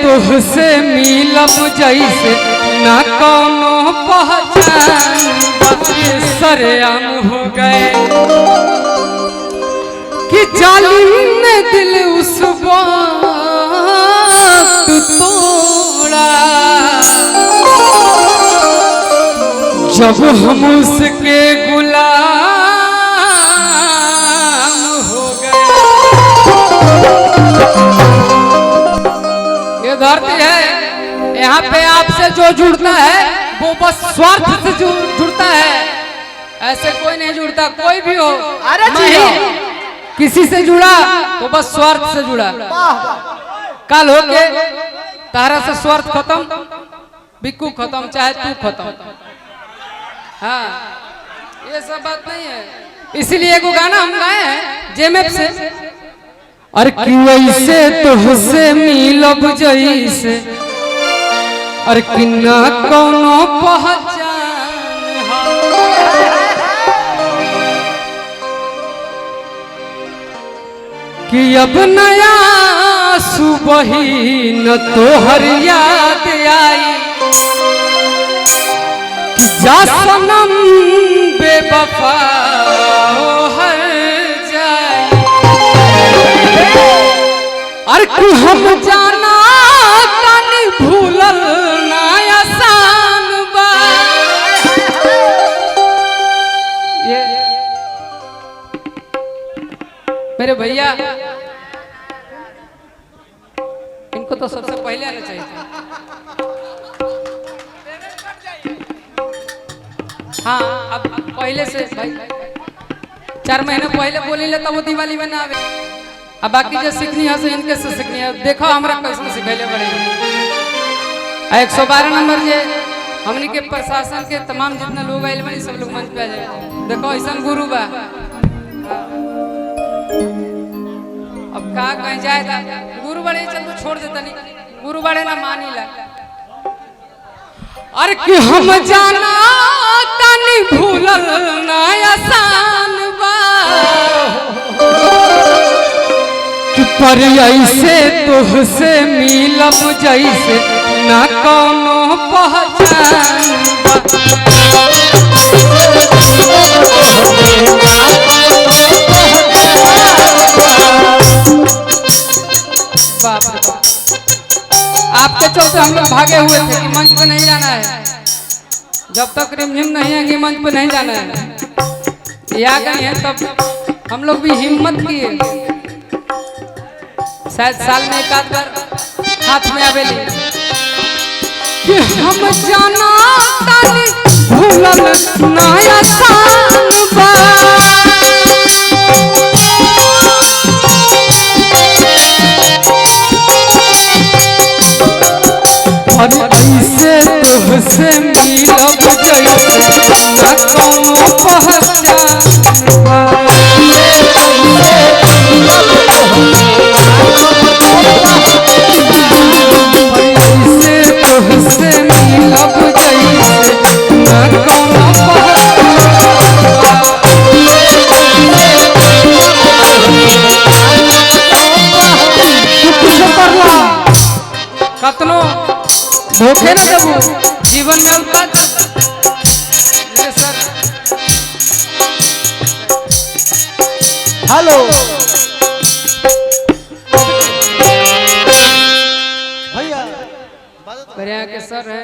तुझसे मिलब जैसे ना कोनो पहचान सरेआम हो गए कि जालिम ने दिल उस वक्त तोड़ा जब हम उसके गुलाम हो गए। ये धरती है, यहाँ पे आपसे जो जुड़ता है वो बस स्वार्थ से जुड़ता है, ऐसे कोई नहीं जुड़ता। कोई भी हो, अरे किसी से जुड़ा तो बस स्वार्थ से जुड़ा। कल हो के तारा से स्वार्थ खत्म, बिक्कू खत्म, चाहे तू खत्म। हाँ, ये सब बात नहीं है। इसीलिए एगो गाना हम गाए हैं जेमेप से, और वैसे तुझसे मिलब जैसे और किन्ना कोनो पहचान कि अब नया सुबह न तोहर याद आई कि जा सनम बेवफा हर जाए और हम जाना तनी भूलल ना आसान बा। ये मेरे भैया, इनको तो सबसे पहले आना चाहिए। हाँ, अब पहले से भाई 4 महीने पहले बोली ले तब वो दिवाली में ना आवे। अब बाकी जो सीखनी है इनके से सीखनी है। देखो हमरा कैसे सिखैले बड़े 112 नंबर जे हमनी के प्रशासन के तमाम जितना लोग आइल बनी सब लोग मंच पे आ जाए। देखो ऐसा गुरु बा, अब का कहीं जाए था गुरु बड़े चल तो छोड़ देता नहीं, गुरु बड़े ना मानी ला। अरे कि हम जाना तनी भूलल ना आसान बा पर ऐसे तुझसे मिलब जैसे ना कोनो पहचान बाप रे बाप। आपके चलते हम लोग भागे हुए थे कि मंच पे नहीं जाना है, जब तक रिमझिम नहीं है कि मंच पे नहीं जाना है। ये आ गई है तब हम लोग भी हिम्मत किए, शायद साल में एक आध बार हाथ में आवेली कि हम जाना तानी भूलल ना आसान बा और ऐसे तुझसे मिलब जैसे ना कोनो पहचान बा। कतनो धोखे न देबू जीवन में उतार सर। हेलो भैया, बढ़िया के सर है।